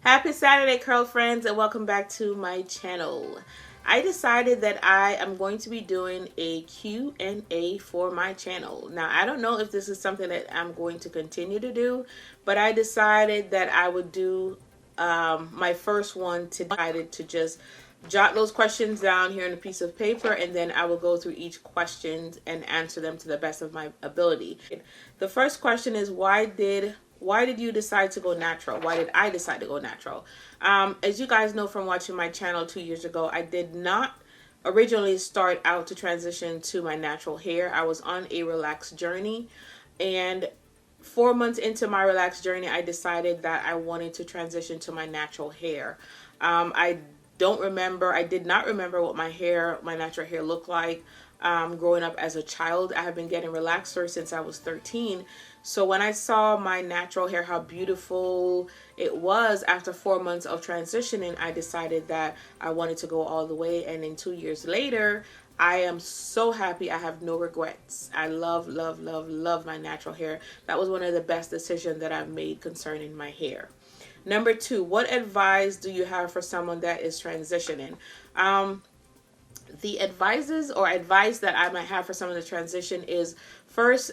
Happy Saturday, curl friends, and welcome back to my channel. I decided that I am going to be doing a Q&A for my channel. Now, I don't know if this is something that I'm going to continue to do, but I decided that I would do my first one to just jot those questions down here on a piece of paper, and then I will go through each question and answer them to the best of my ability. The first question is, why did you decide to go natural? Why did I decide to go natural? As you guys know from watching my channel 2 years ago, I did not originally start out to transition to my natural hair. I was on a relaxed journey, and 4 months into my relaxed journey, I decided that I wanted to transition to my natural hair. I did not remember what my natural hair looked like growing up as a child. I have been getting relaxer since I was 13. So when I saw my natural hair, how beautiful it was after 4 months of transitioning, I decided that I wanted to go all the way. And then 2 years later, I am so happy. I have no regrets. I love, love, love, love my natural hair. That was one of the best decisions that I've made concerning my hair. Number 2, what advice do you have for someone that is transitioning? The advice that I might have for someone to transition is, first,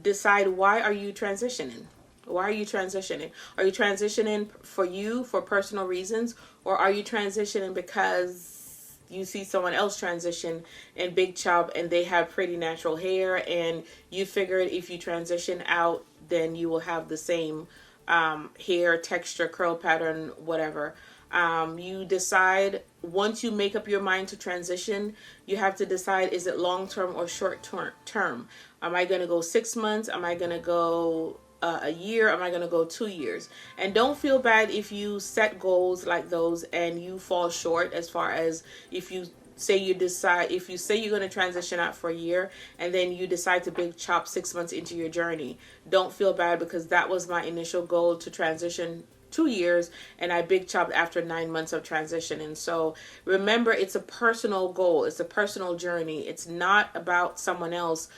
decide, why are you transitioning? Why are you transitioning? Are you transitioning for personal reasons, or are you transitioning because you see someone else transition in big chop and they have pretty natural hair, and you figured if you transition out, then you will have the same hair texture, curl pattern, whatever. You decide, once you make up your mind to transition, you have to decide, is it long-term or short-term? Am I going to go 6 months? Am I going to go a year? Am I going to go 2 years? And don't feel bad if you set goals like those and you fall short, as far as if you say you're going to transition out for a year and then you decide to big chop 6 months into your journey. Don't feel bad, because that was my initial goal, to transition 2 years, and I big chopped after 9 months of transition. And so remember, it's a personal goal. It's a personal journey. It's not about someone else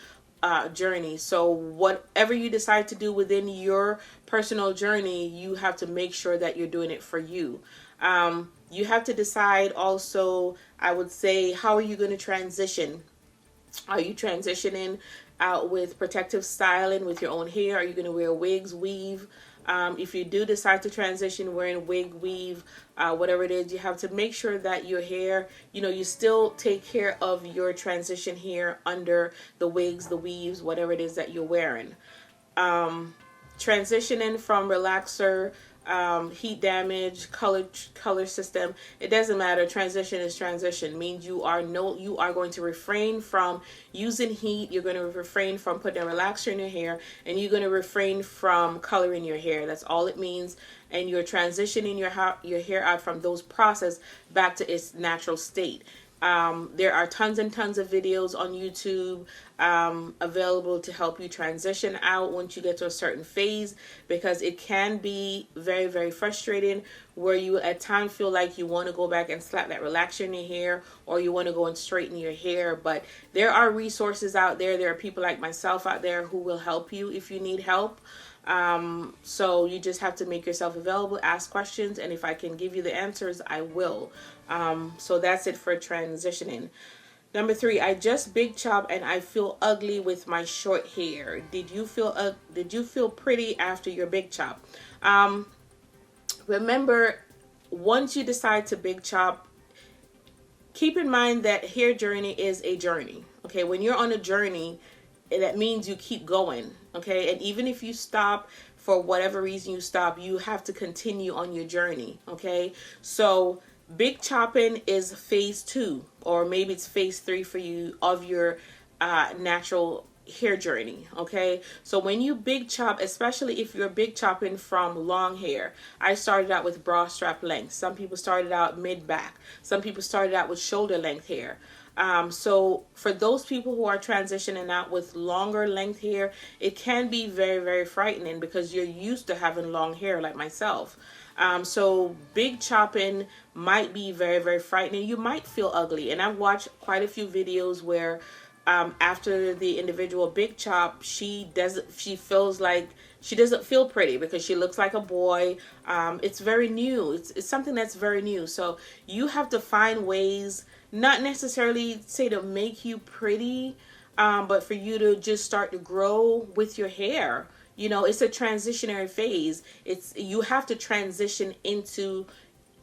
journey. So whatever you decide to do within your personal journey, you have to make sure that you're doing it for you. You have to decide also, I would say, how are you going to transition? Are you transitioning out with protective styling with your own hair? Are you going to wear wigs, weave? If you do decide to transition wearing wig, weave, whatever it is, you have to make sure that your hair, you still take care of your transition hair under the wigs, the weaves, whatever it is that you're wearing. Transitioning from relaxer, heat damage, color system, it doesn't matter. Transition is transition. Means you are going to refrain from using heat. You're going to refrain from putting a relaxer in your hair, and you're going to refrain from coloring your hair. That's all it means. And you're transitioning your hair out from those process back to its natural state. There are tons and tons of videos on YouTube available to help you transition out once you get to a certain phase, because it can be very, very frustrating, where you at times feel like you want to go back and slap that relaxer in your hair, or you want to go and straighten your hair. But there are resources out there. There are people like myself out there who will help you if you need help. So you just have to make yourself available, ask questions, and if I can give you the answers, I will. So that's it for transitioning. Number 3, I just big chop and I feel ugly with my short hair. Did you feel pretty after your big chop? Remember, once you decide to big chop, keep in mind that hair journey is a journey. Okay, when you're on a journey, that means you keep going. Okay, and even if you stop for whatever reason, you have to continue on your journey. Okay, so big chopping is phase 2, or maybe it's phase 3 for you of your natural hair journey. Okay, so when you big chop, especially if you're big chopping from long hair, I started out with bra strap length. Some people started out mid back. Some people started out with shoulder length hair. So for those people who are transitioning out with longer length hair, it can be very, very frightening, because you're used to having long hair like myself. So big chopping might be very, very frightening. You might feel ugly. And I've watched quite a few videos where after the individual big chop, she feels like she doesn't feel pretty because she looks like a boy. It's very new. It's something that's very new. So you have to find ways, not necessarily say to make you pretty, but for you to just start to grow with your hair. You know, it's a transitionary phase. You have to transition into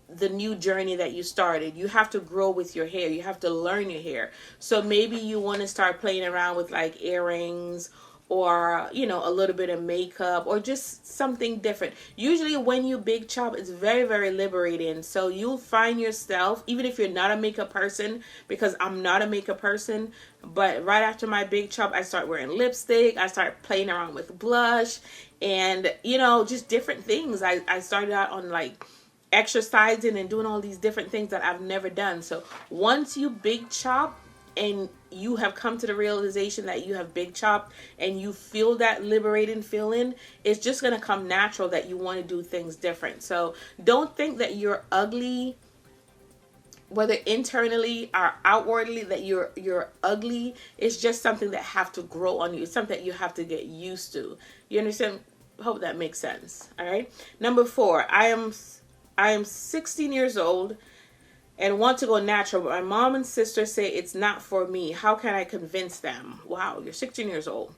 the new journey that you started. You have to grow with your hair. You have to learn your hair. So maybe you want to start playing around with like earrings, or you know, a little bit of makeup, or just something different. Usually when you big chop, it's very, very liberating. So you'll find yourself, even if you're not a makeup person, because I'm not a makeup person, but right after my big chop, I start wearing lipstick, I start playing around with blush, and you know, just different things. I started out on like exercising and doing all these different things that I've never done. So once you big chop and you have come to the realization that you have big chop and you feel that liberating feeling, it's just going to come natural that you want to do things different. So don't think that you're ugly, whether internally or outwardly, that you're ugly. It's just something that have to grow on you. It's something that you have to get used to. You understand? Hope that makes sense. All right. Number 4, I am 16 years old and want to go natural, but my mom and sister say it's not for me. How can I convince them? Wow, you're 16 years old.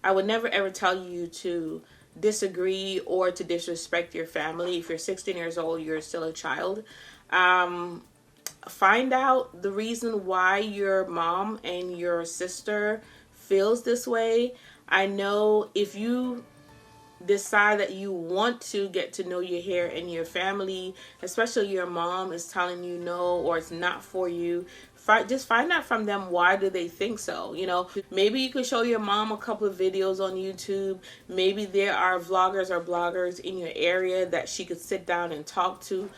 I would never ever tell you to disagree or to disrespect your family. If you're 16 years old, you're still a child. Find out the reason why your mom and your sister feels this way. I know if you decide that you want to get to know your hair and your family, especially your mom, is telling you no or it's not for you, just find out from them, why do they think so? You know, maybe you could show your mom a couple of videos on YouTube. Maybe there are vloggers or bloggers in your area that she could sit down and talk to,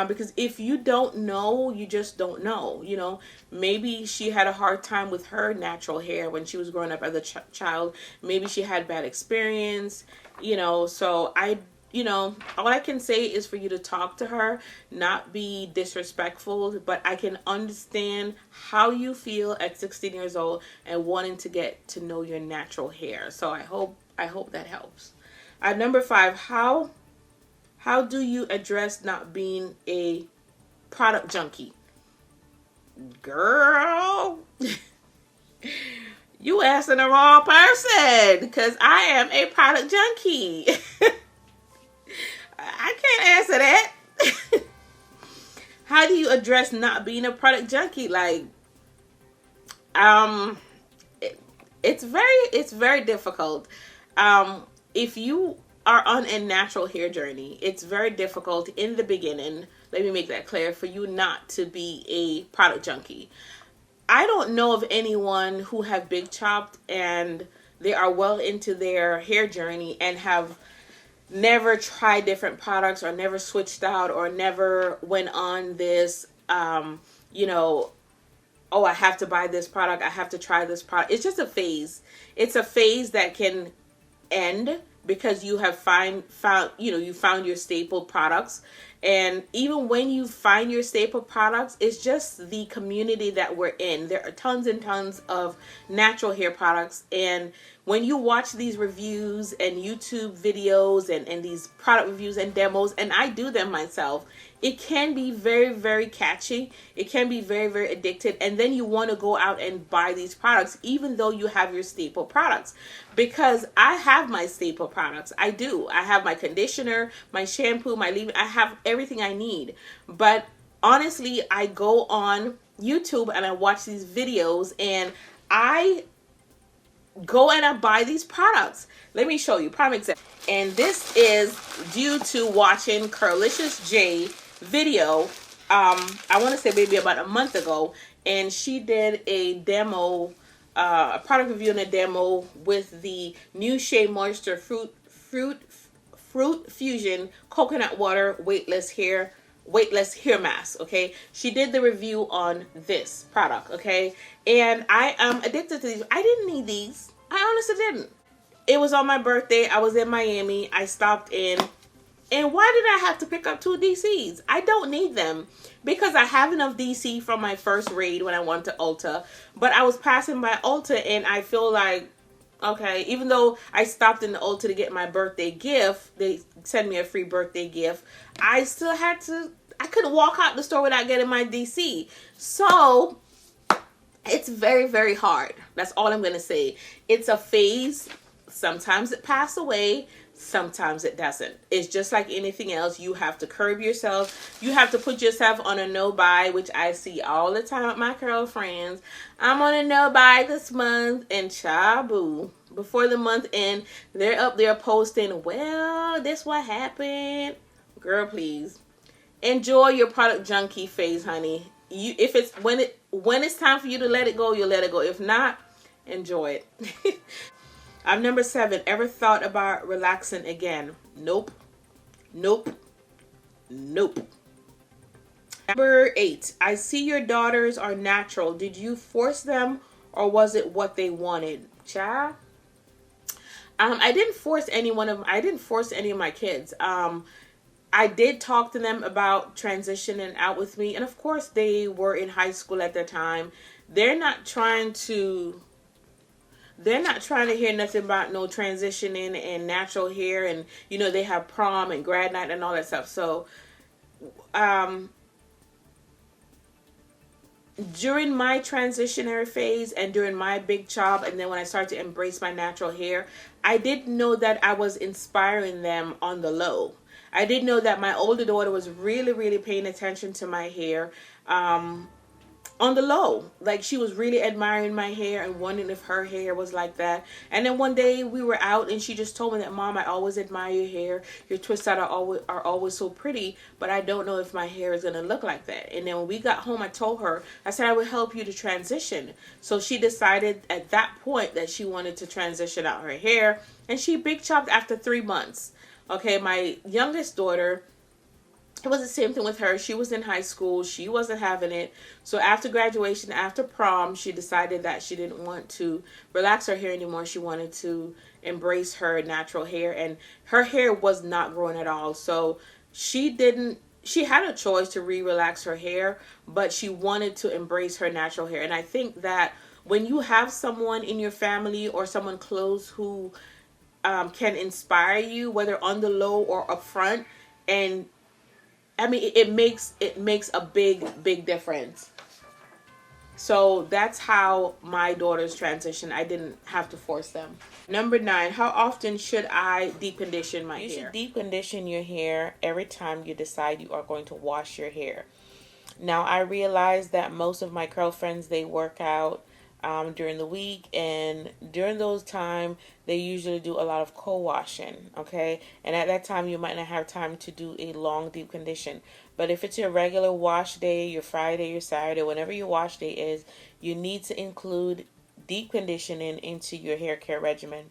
because if you don't know, you just don't know. You know, maybe she had a hard time with her natural hair when she was growing up as a child. Maybe she had bad experience, you know. So all I can say is for you to talk to her, not be disrespectful, but I can understand how you feel at 16 years old and wanting to get to know your natural hair. So I hope that helps. Number 5, how do you address not being a product junkie? Girl, you asking the wrong person, because I am a product junkie. I can't answer that. How do you address not being a product junkie? Like, it's very difficult. If you are on a natural hair journey, it's very difficult in the beginning. Let me make that clear, for you not to be a product junkie. I don't know of anyone who have big chopped and they are well into their hair journey and have never tried different products, or never switched out, or never went on this, oh, I have to buy this product, I have to try this product. It's just a phase. It's a phase that can end because you have found your staple products. And even when you find your staple products, it's just the community that we're in. There are tons and tons of natural hair products. And when you watch these reviews and YouTube videos and these product reviews and demos, and I do them myself, it can be very, very catchy. It can be very, very addictive. And then you want to go out and buy these products, even though you have your staple products. Because I have my staple products. I do. I have my conditioner, my shampoo, my leave-in. I have everything I need. But honestly, I go on YouTube and I watch these videos and I go and I buy these products. Let me show you. Prime example. And this is due to watching Curlicious J video. I want to say maybe about a month ago, and she did a demo, a product review and a demo with the new Shea Moisture Fruit Fusion Coconut Water Weightless Hair Mask. Okay, she did the review on this product. Okay, and I am addicted to these. I didn't need these. I honestly didn't. It was on my birthday. I was in Miami. I stopped in And why did I have to pick up 2 DCs? I don't need them because I have enough DC from my first raid when I went to Ulta. But I was passing by Ulta and I feel like, okay, even though I stopped in the Ulta to get my birthday gift, they sent me a free birthday gift, I still had to, I couldn't walk out the store without getting my DC. So it's very, very hard. That's all I'm going to say. It's a phase. Sometimes it passes away. Sometimes it doesn't. It's just like anything else. You have to curb yourself. You have to put yourself on a no-buy, which I see all the time with my girlfriends. I'm on a no-buy this month, and chaboo. Before the month end, they're up there posting, well, this what happened. Girl, please. Enjoy your product junkie phase, honey. If it's when it's time for you to let it go, you'll let it go. If not, enjoy it. Number 7. Ever thought about relaxing again? Nope. Nope. Nope. Number 8. I see your daughters are natural. Did you force them or was it what they wanted? Child? I didn't force any one of them. I didn't force any of my kids. I did talk to them about transitioning out with me. And of course, they were in high school at the time. They're not trying to hear nothing about no transitioning and natural hair. And, you know, they have prom and grad night and all that stuff. So, during my transitionary phase and during my big chop, and then when I started to embrace my natural hair, I didn't know that I was inspiring them on the low. I did know that my older daughter was really, really paying attention to my hair on the low. Like, she was really admiring my hair and wondering if her hair was like that. And then one day we were out and she just told me that, Mom, I always admire your hair. Your twists out are always so pretty, but I don't know if my hair is going to look like that. And then when we got home, I told her, I said, I would help you to transition. So she decided at that point that she wanted to transition out her hair. And she big chopped after 3 months. Okay, my youngest daughter, it was the same thing with her. She was in high school. She wasn't having it. So after graduation, after prom, she decided that she didn't want to relax her hair anymore. She wanted to embrace her natural hair. And her hair was not growing at all. So she had a choice to re-relax her hair, but she wanted to embrace her natural hair. And I think that when you have someone in your family or someone close who can inspire you, whether on the low or up front, and I mean, it makes a big difference. So that's how my daughters transition. I didn't have to force them. Number 9, how often should I deep condition my hair? You should deep condition your hair every time you decide you are going to wash your hair. Now, I realize that most of my girlfriends, they work out during the week, and during those time they usually do a lot of co-washing, okay? And at that time you might not have time to do a long deep condition. But if it's your regular wash day, your Friday, your Saturday, whenever your wash day is, you need to include deep conditioning into your hair care regimen.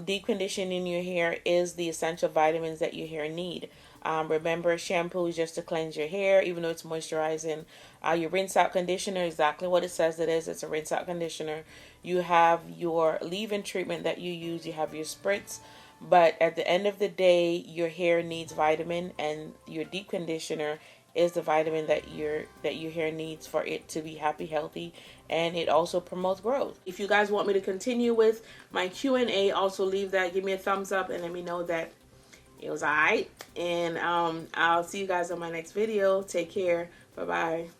Deep conditioning your hair is the essential vitamins that your hair need. Remember, shampoo is just to cleanse your hair, even though it's moisturizing. Your rinse out conditioner, exactly what it says it is. It's a rinse out conditioner. You have your leave-in treatment that you use. You have your spritz. But at the end of the day, your hair needs vitamin, and your deep conditioner is the vitamin that your hair needs for it to be happy, healthy, and it also promotes growth. If you guys want me to continue with my Q&A, also leave that, give me a thumbs up, and let me know that it was alright. And I'll see you guys on my next video. Take care. Bye bye.